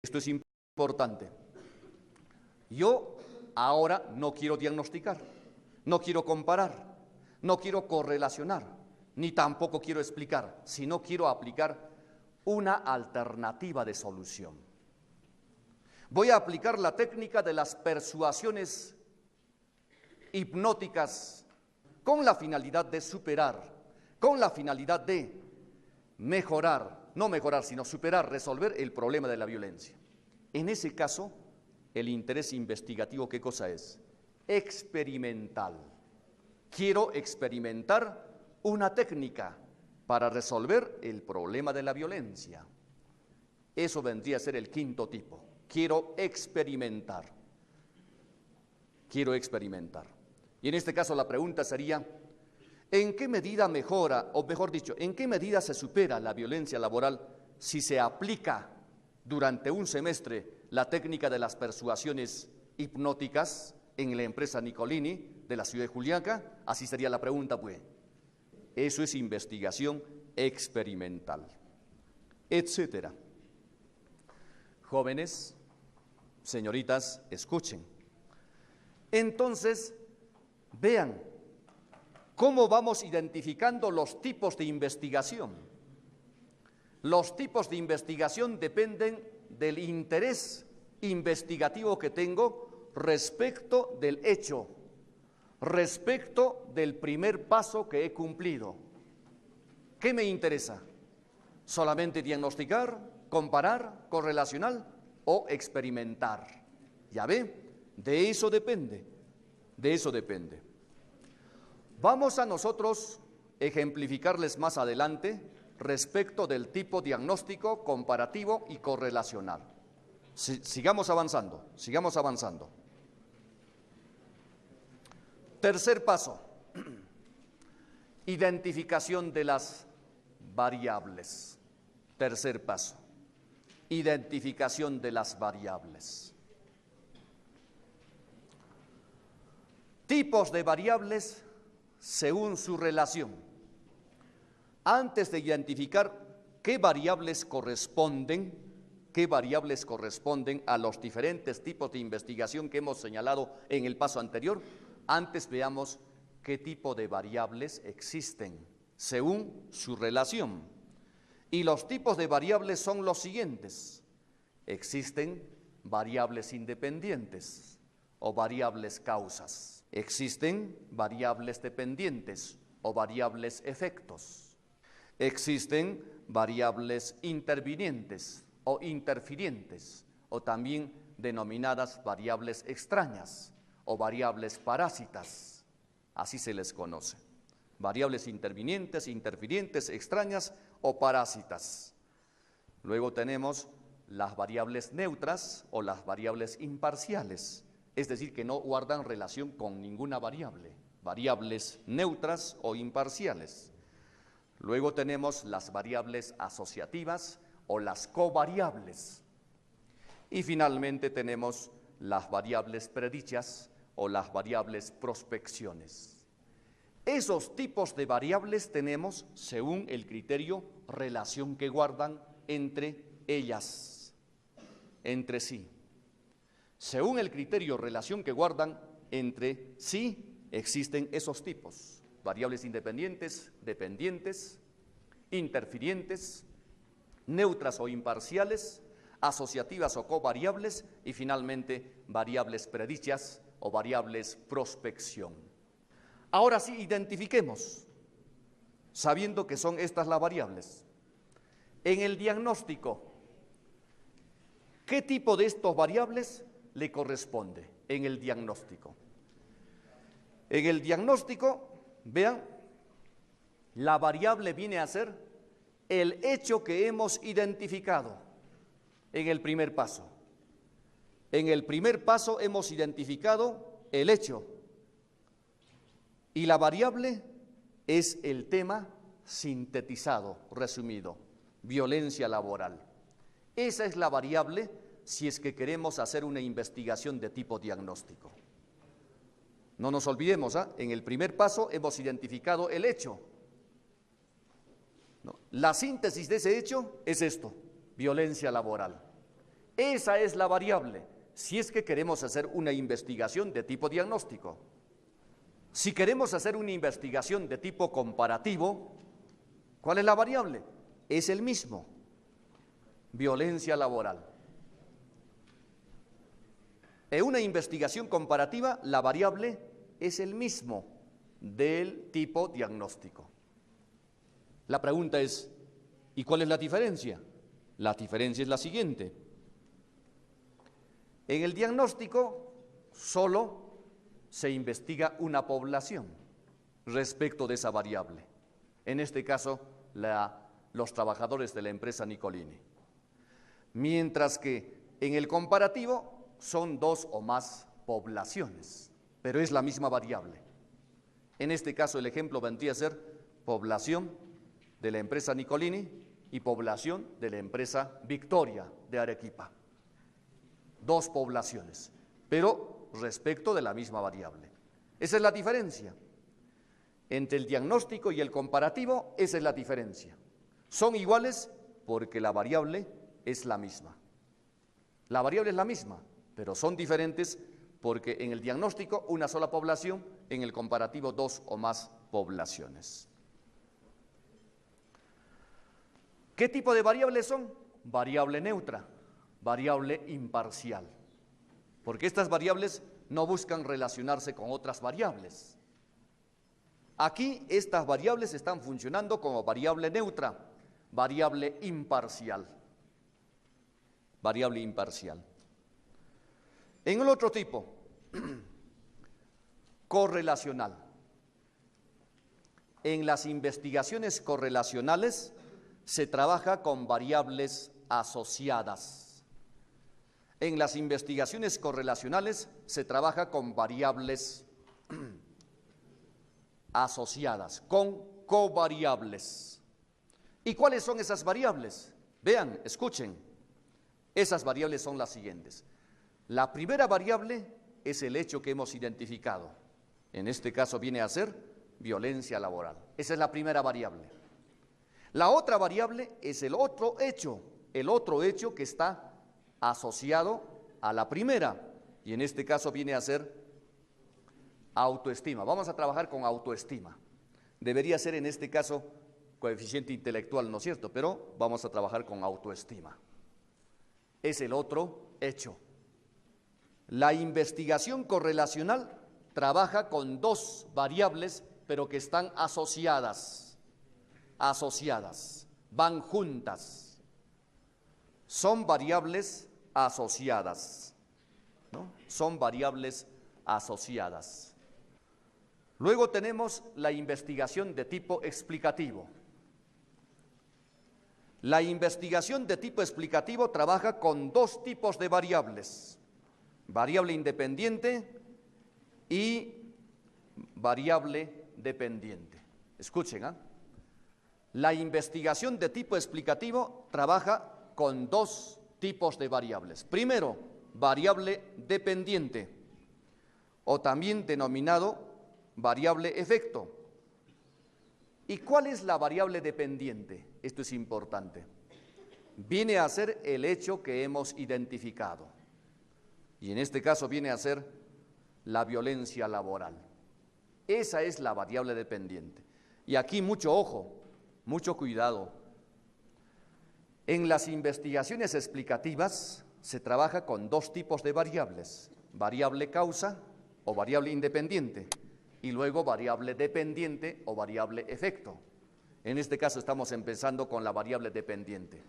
Esto es importante. Yo ahora no quiero diagnosticar, no quiero comparar, no quiero correlacionar, ni tampoco quiero explicar, sino quiero aplicar una alternativa de solución. Voy a aplicar la técnica de las persuasiones hipnóticas con la finalidad de superar, con la finalidad de mejorar, no mejorar, sino superar, resolver el problema de la violencia. En ese caso, el interés investigativo, ¿qué cosa es? Experimental. Quiero experimentar una técnica para resolver el problema de la violencia. Eso vendría a ser el quinto tipo. Quiero experimentar. Quiero experimentar. Y en este caso la pregunta sería, ¿en qué medida mejora, o mejor dicho, en qué medida se supera la violencia laboral si se aplica durante un semestre la técnica de las persuasiones hipnóticas en la empresa Nicolini de la ciudad de Juliaca? Así sería la pregunta, pues. Eso es investigación experimental, etcétera. Jóvenes, señoritas, escuchen. Entonces, vean cómo vamos identificando los tipos de investigación. Los tipos de investigación dependen del interés investigativo que tengo respecto del hecho, respecto del primer paso que he cumplido. ¿Qué me interesa? ¿Solamente diagnosticar, comparar, correlacionar o experimentar? ¿Ya ve? De eso depende, de eso depende. Vamos a nosotros ejemplificarles más adelante respecto del tipo diagnóstico, comparativo y correlacional. Sigamos avanzando, sigamos avanzando. Tercer paso, identificación de las variables. Tercer paso, identificación de las variables. Tipos de variables según su relación. Antes de identificar qué variables corresponden a los diferentes tipos de investigación que hemos señalado en el paso anterior, antes veamos qué tipo de variables existen según su relación. Y los tipos de variables son los siguientes. Existen variables independientes o variables causas. Existen variables dependientes o variables efectos. Existen variables intervinientes o interfirientes, o también denominadas variables extrañas o variables parásitas, así se les conoce. Variables intervinientes, interfirientes, extrañas o parásitas. Luego tenemos las variables neutras o las variables imparciales, es decir, que no guardan relación con ninguna variable, variables neutras o imparciales. Luego tenemos las variables asociativas o las covariables. Y finalmente tenemos las variables predichas o las variables prospecciones. Esos tipos de variables tenemos según el criterio relación que guardan entre ellas, entre sí. Según el criterio relación que guardan entre sí, existen esos tipos: variables independientes, dependientes, interfirientes, neutras o imparciales, asociativas o covariables y finalmente variables predichas o variables prospección. Ahora sí, identifiquemos, sabiendo que son estas las variables. En el diagnóstico, ¿qué tipo de estas variables le corresponde en el diagnóstico? En el diagnóstico, vean, la variable viene a ser el hecho que hemos identificado en el primer paso. En el primer paso hemos identificado el hecho y la variable es el tema sintetizado, resumido, violencia laboral. Esa es la variable si es que queremos hacer una investigación de tipo diagnóstico. No nos olvidemos, en el primer paso hemos identificado el hecho. La síntesis de ese hecho es esto: violencia laboral. Esa es la variable, si es que queremos hacer una investigación de tipo diagnóstico. Si queremos hacer una investigación de tipo comparativo, ¿cuál es la variable? Es el mismo, violencia laboral. En una investigación comparativa, la variable es el mismo del tipo diagnóstico. La pregunta es, ¿y cuál es la diferencia? La diferencia es la siguiente. En el diagnóstico solo se investiga una población respecto de esa variable. En este caso, los trabajadores de la empresa Nicolini. Mientras que en el comparativo son dos o más poblaciones, pero es la misma variable. En este caso, el ejemplo vendría a ser población de la empresa Nicolini y población de la empresa Victoria de Arequipa. Dos poblaciones, pero respecto de la misma variable. Esa es la diferencia. Entre el diagnóstico y el comparativo, esa es la diferencia. Son iguales porque la variable es la misma. La variable es la misma, pero son diferentes porque en el diagnóstico una sola población, en el comparativo dos o más poblaciones. ¿Qué tipo de variables son? Variable neutra, variable imparcial, porque estas variables no buscan relacionarse con otras variables. Aquí estas variables están funcionando como variable neutra, variable imparcial. Variable imparcial. En el otro tipo, correlacional. En las investigaciones correlacionales se trabaja con variables asociadas. En las investigaciones correlacionales se trabaja con variables asociadas, con covariables. ¿Y cuáles son esas variables? Vean, escuchen. Esas variables son las siguientes. La primera variable es el hecho que hemos identificado. En este caso viene a ser violencia laboral. Esa es la primera variable. La otra variable es el otro hecho que está asociado a la primera. Y en este caso viene a ser autoestima. Vamos a trabajar con autoestima. Debería ser en este caso coeficiente intelectual, ¿no es cierto? Pero vamos a trabajar con autoestima. Es el otro hecho. La investigación correlacional trabaja con dos variables, pero que están asociadas, van juntas. Son variables asociadas, ¿no? Son variables asociadas. Luego tenemos la investigación de tipo explicativo. La investigación de tipo explicativo trabaja con dos tipos de variables, variable independiente y variable dependiente. Escuchen, ¿eh? La investigación de tipo explicativo trabaja con dos tipos de variables. Primero, variable dependiente, o también denominado variable efecto. ¿Y cuál es la variable dependiente? Esto es importante. Viene a ser el hecho que hemos identificado. Y en este caso viene a ser la violencia laboral. Esa es la variable dependiente. Y aquí mucho ojo, mucho cuidado. En las investigaciones explicativas se trabaja con dos tipos de variables, variable causa o variable independiente, y luego variable dependiente o variable efecto. En este caso estamos empezando con la variable dependiente.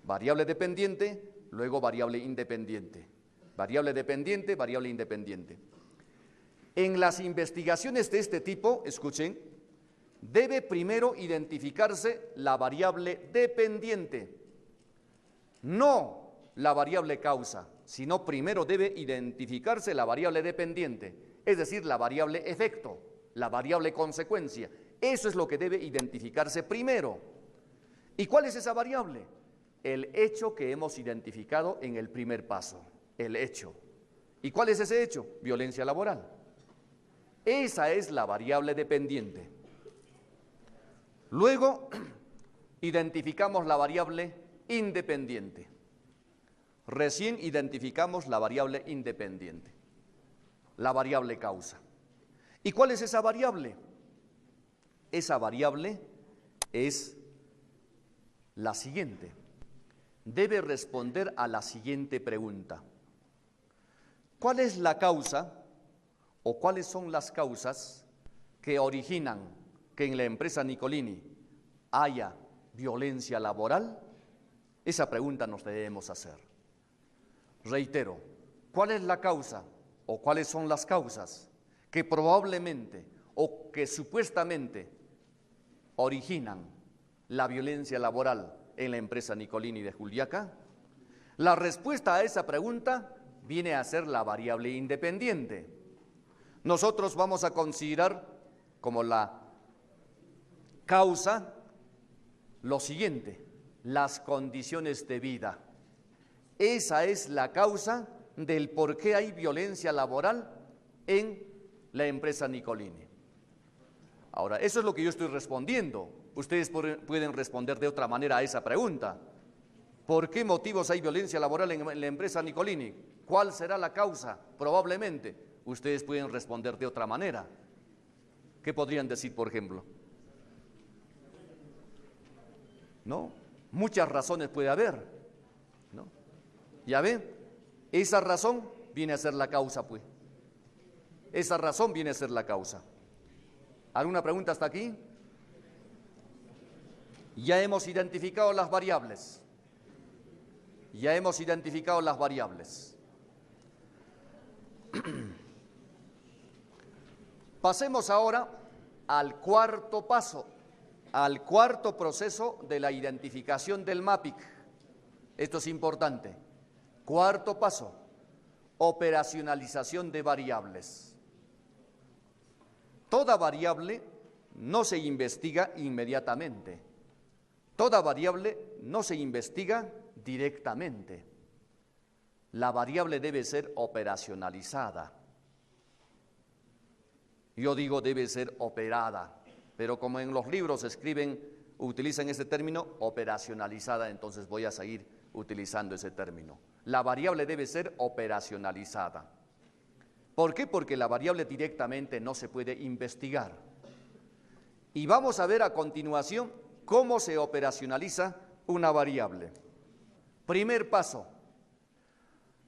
Variable dependiente, luego variable independiente. Variable dependiente, variable independiente. En las investigaciones de este tipo, escuchen, debe primero identificarse la variable dependiente, no la variable causa, sino primero debe identificarse la variable dependiente, es decir, la variable efecto, la variable consecuencia. Eso es lo que debe identificarse primero. ¿Y cuál es esa variable? El hecho que hemos identificado en el primer paso, el hecho. ¿Y cuál es ese hecho? Violencia laboral. Esa es la variable dependiente. Luego, identificamos la variable independiente. recién identificamos la variable independiente, la variable causa. ¿Y cuál es esa variable? Esa variable es la siguiente. Debe responder a la siguiente pregunta. ¿Cuál es la causa o cuáles son las causas que originan que en la empresa Nicolini haya violencia laboral? Esa pregunta nos debemos hacer. Reitero, ¿cuál es la causa o cuáles son las causas que probablemente o que supuestamente originan la violencia laboral en la empresa Nicolini de Juliaca? La respuesta a esa pregunta viene a ser la variable independiente. Nosotros vamos a considerar como la causa lo siguiente: las condiciones de vida. Esa es la causa del por qué hay violencia laboral en la empresa Nicolini. Ahora, eso es lo que yo estoy respondiendo. Ustedes pueden responder de otra manera a esa pregunta. ¿Por qué motivos hay violencia laboral en la empresa Nicolini? ¿Cuál será la causa? Probablemente. Ustedes pueden responder de otra manera. ¿Qué podrían decir, por ejemplo? ¿No? Muchas razones puede haber, ¿no? ¿Ya ven? Esa razón viene a ser la causa, pues. Esa razón viene a ser la causa. ¿Alguna pregunta hasta aquí? Ya hemos identificado las variables. Ya hemos identificado las variables. Pasemos ahora al cuarto paso, al cuarto proceso de la identificación del MAPIC. Esto es importante. Cuarto paso, operacionalización de variables. Toda variable no se investiga inmediatamente. Toda variable no se investiga directamente. La variable debe ser operacionalizada. Yo digo debe ser operada, pero como en los libros utilizan ese término operacionalizada, entonces voy a seguir utilizando ese término. La variable debe ser operacionalizada. ¿Por qué? Porque la variable directamente no se puede investigar. Y vamos a ver a continuación cómo se operacionaliza una variable. Primer paso,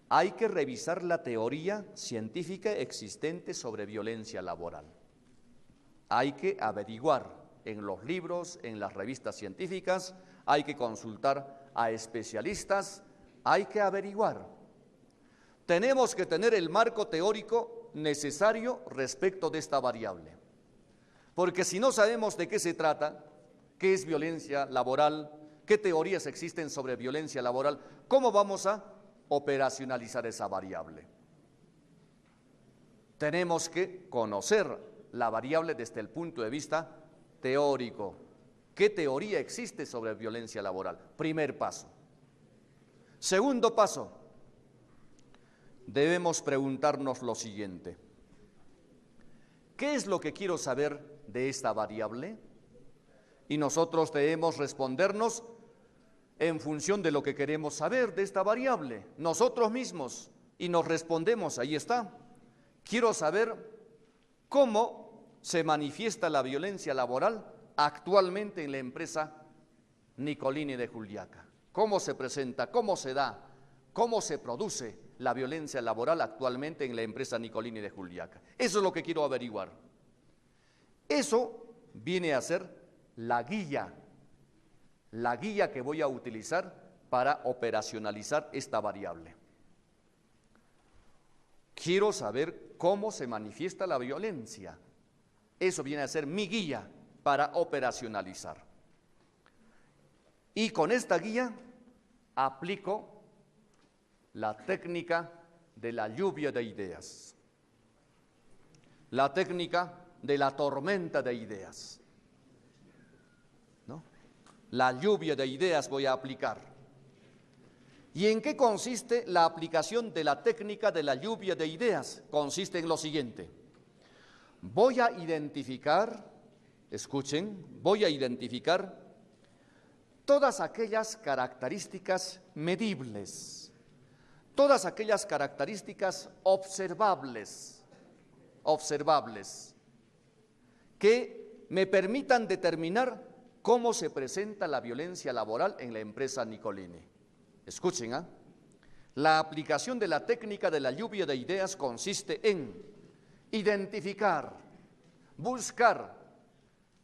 hay que revisar la teoría científica existente sobre violencia laboral. Hay que averiguar en los libros, en las revistas científicas, hay que consultar a especialistas, hay que averiguar. Tenemos que tener el marco teórico necesario respecto de esta variable. Porque si no sabemos de qué se trata, qué es violencia laboral, qué teorías existen sobre violencia laboral, ¿cómo vamos a operacionalizar esa variable? Tenemos que conocer la variable desde el punto de vista teórico. ¿Qué teoría existe sobre violencia laboral? Primer paso. Segundo paso, debemos preguntarnos lo siguiente: ¿qué es lo que quiero saber de esta variable? Y nosotros debemos respondernos en función de lo que queremos saber de esta variable, nosotros mismos, y nos respondemos, ahí está. Quiero saber cómo se manifiesta la violencia laboral actualmente en la empresa Nicolini de Juliaca. ¿Cómo se presenta, cómo se da, cómo se produce la violencia laboral actualmente en la empresa Nicolini de Juliaca? Eso es lo que quiero averiguar. Eso viene a ser la guía que voy a utilizar para operacionalizar esta variable. Quiero saber cómo se manifiesta la violencia. Eso viene a ser mi guía para operacionalizar. Y con esta guía aplico la técnica de la lluvia de ideas, la técnica de la tormenta de ideas. La lluvia de ideas voy a aplicar. ¿Y en qué consiste la aplicación de la técnica de la lluvia de ideas? Consiste en lo siguiente: voy a identificar, escuchen, voy a identificar todas aquellas características medibles, todas aquellas características observables que me permitan determinar cómo se presenta la violencia laboral en la empresa Nicolini. Escuchen, ¿ah? La aplicación de la técnica de la lluvia de ideas consiste en identificar, buscar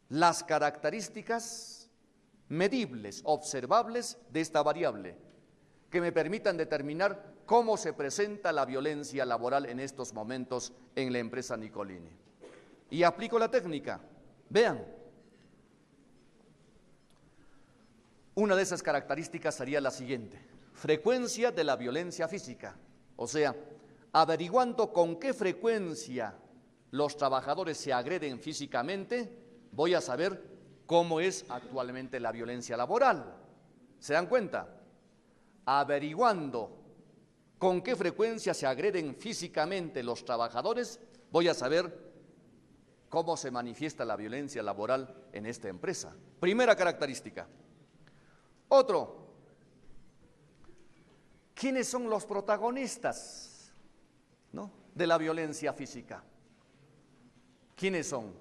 las características medibles, observables de esta variable, que me permitan determinar cómo se presenta la violencia laboral en estos momentos en la empresa Nicolini. Y aplico la técnica. Vean, una de esas características sería la siguiente: frecuencia de la violencia física, o sea, averiguando con qué frecuencia los trabajadores se agreden físicamente, voy a saber cómo es actualmente la violencia laboral. ¿Se dan cuenta? Averiguando con qué frecuencia se agreden físicamente los trabajadores, voy a saber cómo se manifiesta la violencia laboral en esta empresa. Primera característica. Otro, ¿quiénes son los protagonistas, ¿no?, de la violencia física? ¿Quiénes son?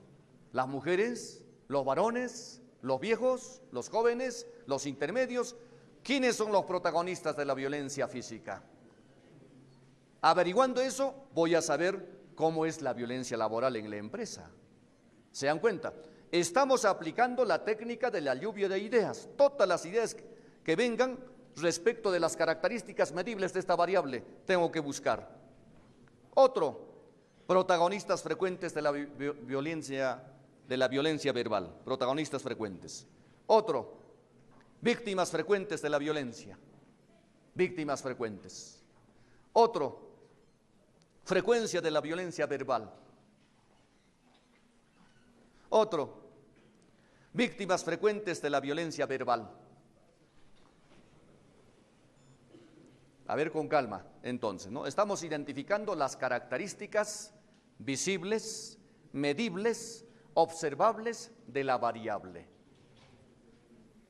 ¿Las mujeres? ¿Los varones? ¿Los viejos? ¿Los jóvenes? ¿Los intermedios? ¿Quiénes son los protagonistas de la violencia física? Averiguando eso, voy a saber cómo es la violencia laboral en la empresa. ¿Se dan cuenta? Estamos aplicando la técnica de la lluvia de ideas. Todas las ideas que vengan respecto de las características medibles de esta variable, tengo que buscar. Otro, protagonistas frecuentes de la violencia verbal, protagonistas frecuentes. Otro, víctimas frecuentes de la violencia, víctimas frecuentes. Otro, frecuencia de la violencia verbal. Otro, víctimas frecuentes de la violencia verbal. A ver, con calma, entonces, ¿no? Estamos identificando las características visibles, medibles, observables de la variable.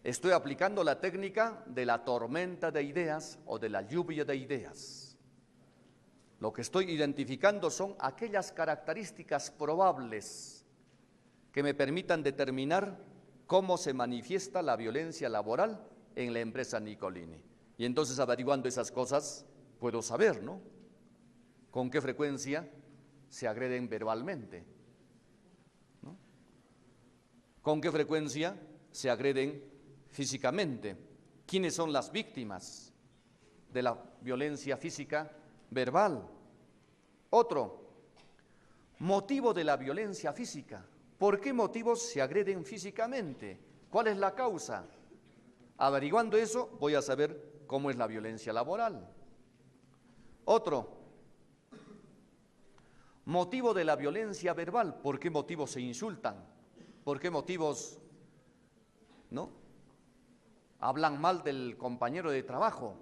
Estoy aplicando la técnica de la tormenta de ideas o de la lluvia de ideas. Lo que estoy identificando son aquellas características probables que me permitan determinar cómo se manifiesta la violencia laboral en la empresa Nicolini. Y entonces, averiguando esas cosas, puedo saber, ¿no?, con qué frecuencia se agreden verbalmente, ¿no?, con qué frecuencia se agreden físicamente, quiénes son las víctimas de la violencia física verbal. Otro, motivo de la violencia física. ¿Por qué motivos se agreden físicamente? ¿Cuál es la causa? Averiguando eso, voy a saber cómo es la violencia laboral. Otro, motivo de la violencia verbal. ¿Por qué motivos se insultan? ¿Por qué motivos, no?, hablan mal del compañero de trabajo?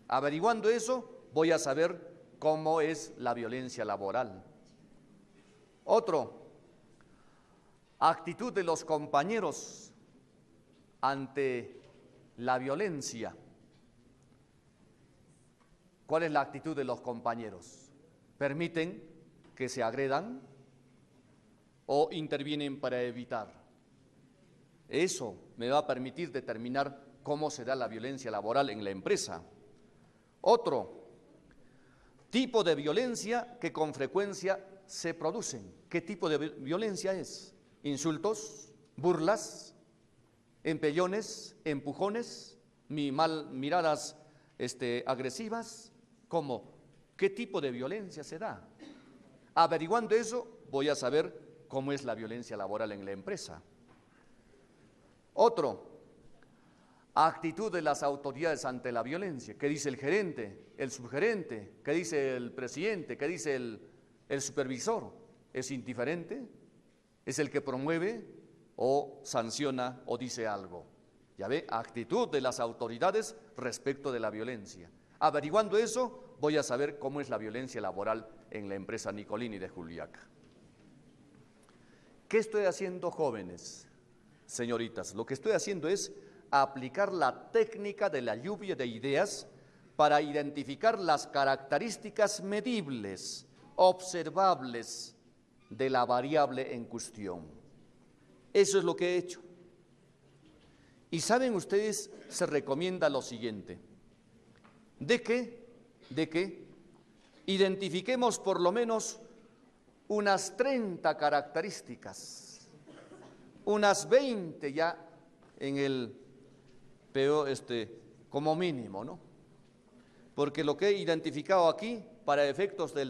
Averiguando eso, voy a saber cómo es la violencia laboral. Otro, actitud de los compañeros ante la violencia. ¿Cuál es la actitud de los compañeros? ¿Permiten que se agredan o intervienen para evitar? Eso me va a permitir determinar cómo se da la violencia laboral en la empresa. Otro, tipo de violencia que con frecuencia se producen. ¿Qué tipo de violencia es? Insultos, burlas, empellones, empujones, miradas agresivas. ¿Cómo? ¿Qué tipo de violencia se da? Averiguando eso, voy a saber cómo es la violencia laboral en la empresa. Otro, actitud de las autoridades ante la violencia. ¿Qué dice el gerente, el subgerente? ¿Qué dice el presidente? ¿Qué dice el supervisor? ¿Es indiferente? ¿Es el que promueve o sanciona o dice algo? Ya ve, actitud de las autoridades respecto de la violencia. Averiguando eso, voy a saber cómo es la violencia laboral en la empresa Nicolini de Juliaca. ¿Qué estoy haciendo, jóvenes, señoritas? Lo que estoy haciendo es aplicar la técnica de la lluvia de ideas para identificar las características medibles, observables de la variable en cuestión. Eso es lo que he hecho. Y saben ustedes, se recomienda lo siguiente, de que identifiquemos por lo menos unas 30 características, unas 20 ya en el peor, como mínimo, ¿no? Porque lo que he identificado aquí, para efectos de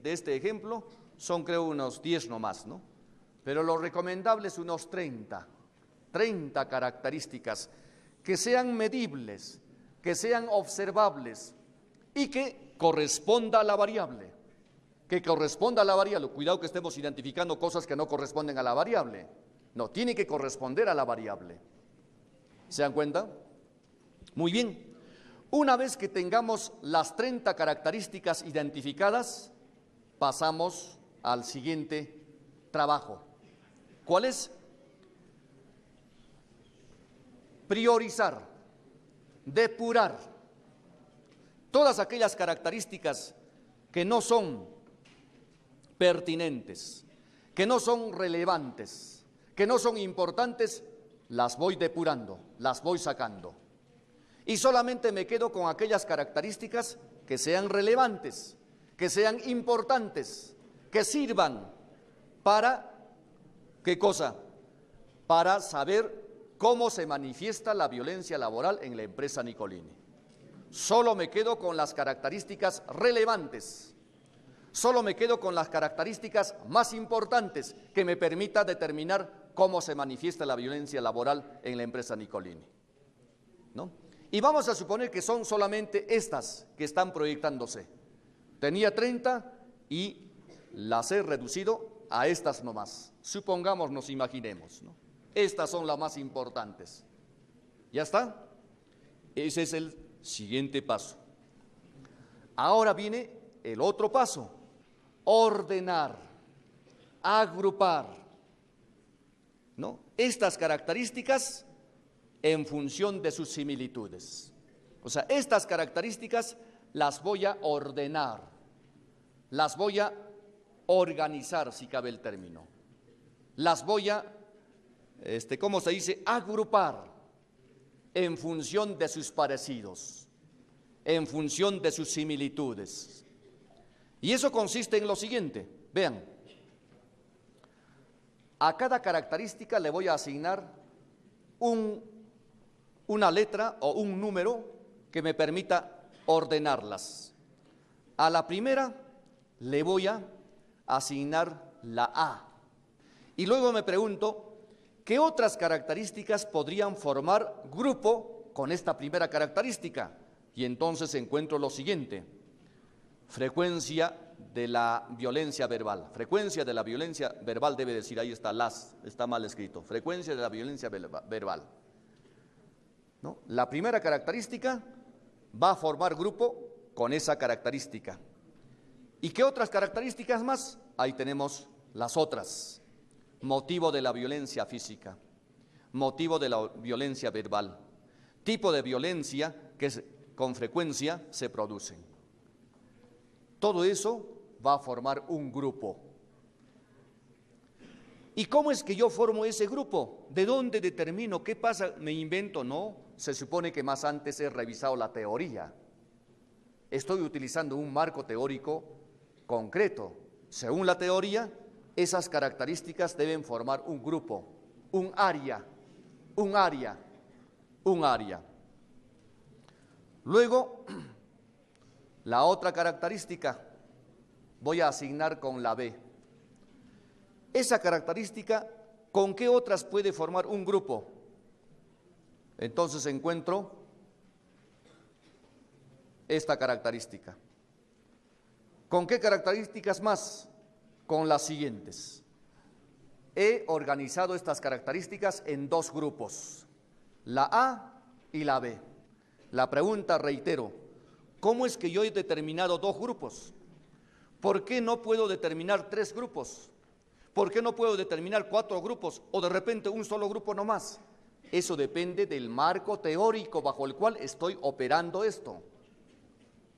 este ejemplo, son creo unos 10 nomás, ¿no? Pero lo recomendable es unos 30 características que sean medibles, que sean observables y que corresponda a la variable. Que corresponda a la variable. Cuidado que estemos identificando cosas que no corresponden a la variable. No, tiene que corresponder a la variable. ¿Se dan cuenta? Muy bien. Una vez que tengamos las 30 características identificadas, pasamos al siguiente trabajo. ¿Cuál es? Priorizar, depurar todas aquellas características que no son pertinentes, que no son relevantes, que no son importantes, las voy depurando, las voy sacando. Y solamente me quedo con aquellas características que sean relevantes, que sean importantes, que sirvan para, ¿qué cosa? Para saber cómo se manifiesta la violencia laboral en la empresa Nicolini. Solo me quedo con las características relevantes, solo me quedo con las características más importantes que me permita determinar cómo se manifiesta la violencia laboral en la empresa Nicolini, ¿no? Y vamos a suponer que son solamente estas que están proyectándose. Tenía 30 y las he reducido a estas nomás. Supongamos, nos imaginemos, ¿no? Estas son las más importantes. ¿Ya está? Ese es el siguiente paso. Ahora viene el otro paso: ordenar, agrupar, ¿no? Estas características en función de sus similitudes. O sea, estas características las voy a ordenar, las voy a organizar, si cabe el término. Las voy a, ¿cómo se dice? Agrupar en función de sus parecidos, en función de sus similitudes. Y eso consiste en lo siguiente, vean, a cada característica le voy a asignar una letra o un número que me permita ordenarlas. A la primera le voy a asignar la A. Y luego me pregunto, ¿qué otras características podrían formar grupo con esta primera característica? Y entonces encuentro lo siguiente: frecuencia de la violencia verbal. Frecuencia de la violencia verbal debe decir, ahí está, está mal escrito. Frecuencia de la violencia verbal, ¿no? La primera característica va a formar grupo con esa característica. ¿Y qué otras características más? Ahí tenemos las otras. Motivo de la violencia física, motivo de la violencia verbal, tipo de violencia que con frecuencia se producen. Todo eso va a formar un grupo. ¿Y cómo es que yo formo ese grupo? ¿De dónde determino? ¿Qué pasa? ¿Me invento? No, se supone que más antes he revisado la teoría. Estoy utilizando un marco teórico concreto. Según la teoría, esas características deben formar un grupo, un área. Luego, la otra característica voy a asignar con la B. Esa característica, ¿con qué otras puede formar un grupo? Entonces encuentro esta característica. ¿Con qué características más? Con las siguientes. He organizado estas características en dos grupos, la A y la B. La pregunta, reitero, ¿cómo es que yo he determinado dos grupos? ¿Por qué no puedo determinar 3 grupos? ¿Por qué no puedo determinar 4 grupos o de repente un solo grupo nomás? Eso depende del marco teórico bajo el cual estoy operando esto.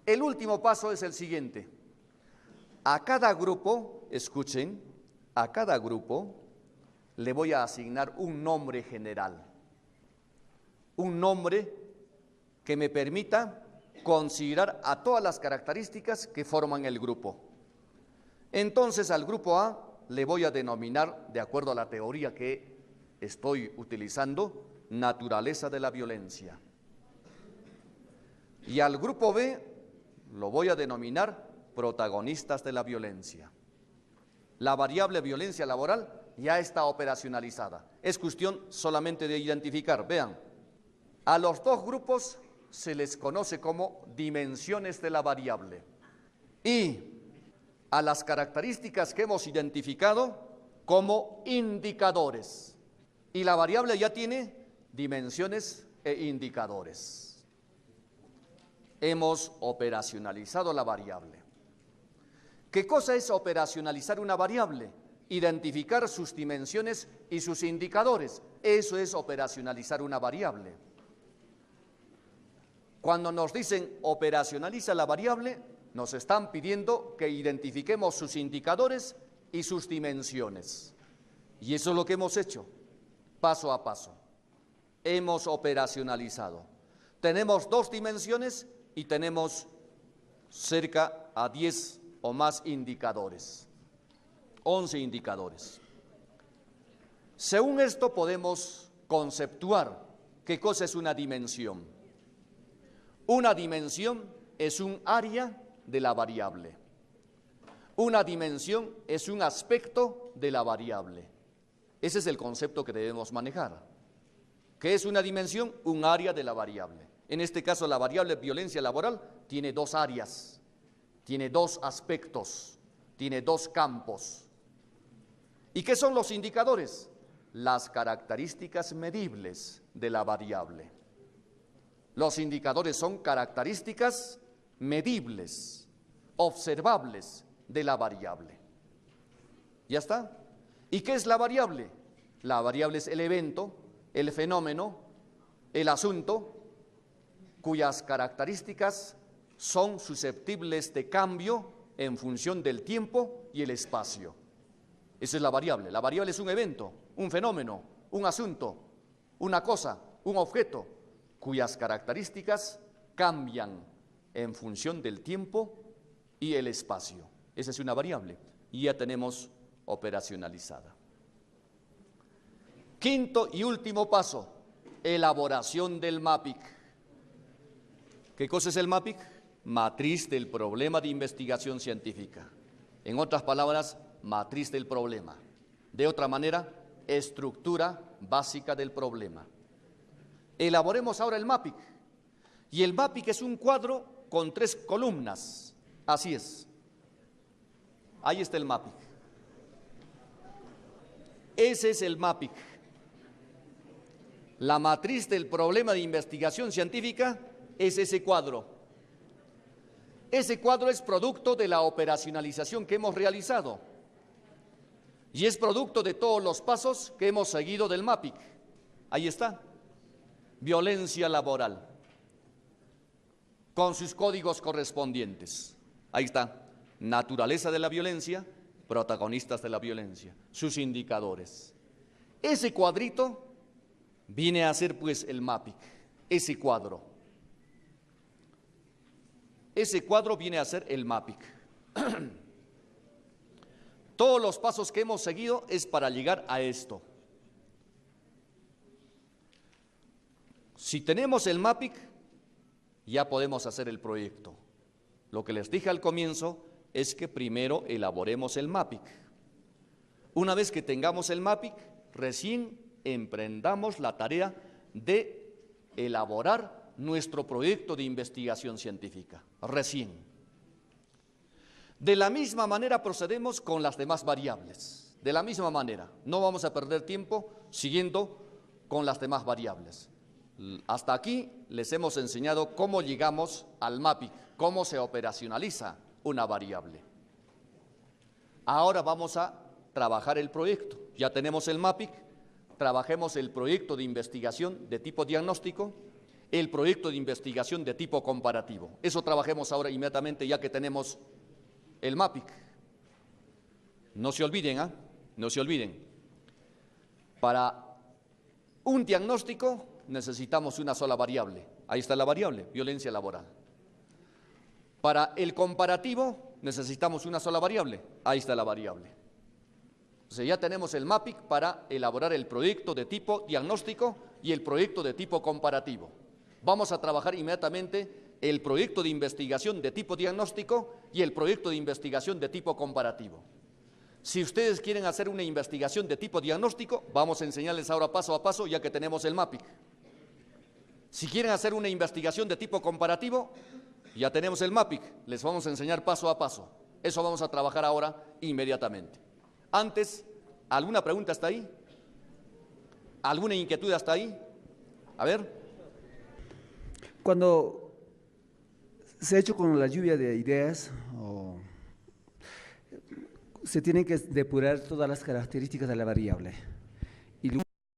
El último paso es el siguiente. A cada grupo, escuchen, a cada grupo le voy a asignar un nombre general. Un nombre que me permita considerar a todas las características que forman el grupo. Entonces al grupo A le voy a denominar, de acuerdo a la teoría que estoy utilizando, naturaleza de la violencia. Y al grupo B lo voy a denominar protagonistas de la violencia. La variable violencia laboral ya está operacionalizada. Es cuestión solamente de identificar. Vean, a los dos grupos se les conoce como dimensiones de la variable. Y a las características que hemos identificado como indicadores. Y la variable ya tiene dimensiones e indicadores. Hemos operacionalizado la variable. ¿Qué cosa es operacionalizar una variable? Identificar sus dimensiones y sus indicadores. Eso es operacionalizar una variable. Cuando nos dicen operacionaliza la variable, nos están pidiendo que identifiquemos sus indicadores y sus dimensiones. Y eso es lo que hemos hecho, paso a paso. Hemos operacionalizado. Tenemos 2 dimensiones y tenemos cerca a 10 o más indicadores, 11 indicadores. Según esto podemos conceptuar qué cosa es una dimensión. Una dimensión es un área de la variable. Una dimensión es un aspecto de la variable. Ese es el concepto que debemos manejar. ¿Qué es una dimensión? Un área de la variable. En este caso, la variable violencia laboral tiene 2 áreas, tiene 2 aspectos, tiene 2 campos. ¿Y qué son los indicadores? Las características medibles de la variable. Los indicadores son características medibles, observables de la variable. ¿Ya está? ¿Y qué es la variable? La variable es el evento, el fenómeno, el asunto, cuyas características son susceptibles de cambio en función del tiempo y el espacio. Esa es la variable. La variable es un evento, un fenómeno, un asunto, una cosa, un objeto, cuyas características cambian en función del tiempo y el espacio. Esa es una variable y ya tenemos operacionalizada. Quinto y último paso, elaboración del MAPIC. ¿Qué cosa es el MAPIC? Matriz del problema de investigación científica. En otras palabras, matriz del problema. De otra manera, estructura básica del problema. Elaboremos ahora el MAPIC. Y el MAPIC es un cuadro con 3 columnas. Así es. Ahí está el MAPIC. Ese es el MAPIC. La matriz del problema de investigación científica es ese cuadro. Ese cuadro es producto de la operacionalización que hemos realizado y es producto de todos los pasos que hemos seguido del MAPIC. Ahí está. Violencia laboral, con sus códigos correspondientes. Ahí está. Naturaleza de la violencia, protagonistas de la violencia, sus indicadores. Ese cuadrito viene a ser pues el MAPIC, ese cuadro. Ese cuadro viene a ser el MAPIC. Todos los pasos que hemos seguido es para llegar a esto. Si tenemos el MAPIC, ya podemos hacer el proyecto. Lo que les dije al comienzo es que primero elaboremos el MAPIC. Una vez que tengamos el MAPIC, recién emprendamos la tarea de elaborar nuestro proyecto de investigación científica. Recién. De la misma manera procedemos con las demás variables. De la misma manera. No vamos a perder tiempo siguiendo con las demás variables. Hasta aquí les hemos enseñado cómo llegamos al MAPIC, cómo se operacionaliza una variable. Ahora vamos a trabajar el proyecto. Ya tenemos el MAPIC, trabajemos el proyecto de investigación de tipo diagnóstico el proyecto de investigación de tipo comparativo. Eso trabajemos ahora inmediatamente ya que tenemos el MAPIC. No se olviden, ¿ah? No se olviden. Para un diagnóstico necesitamos una sola variable. Ahí está la variable, violencia laboral. Para el comparativo necesitamos una sola variable. Ahí está la variable. O sea, ya tenemos el MAPIC para elaborar el proyecto de tipo diagnóstico y el proyecto de tipo comparativo. Vamos a trabajar inmediatamente el proyecto de investigación de tipo diagnóstico y el proyecto de investigación de tipo comparativo. Si ustedes quieren hacer una investigación de tipo diagnóstico, vamos a enseñarles ahora paso a paso ya que tenemos el MAPIC. Si quieren hacer una investigación de tipo comparativo, ya tenemos el MAPIC, les vamos a enseñar paso a paso. Eso vamos a trabajar ahora inmediatamente. Antes, ¿alguna pregunta hasta ahí? ¿Alguna inquietud hasta ahí? A ver. Cuando se ha hecho con la lluvia de ideas, se tienen que depurar todas las características de la variable.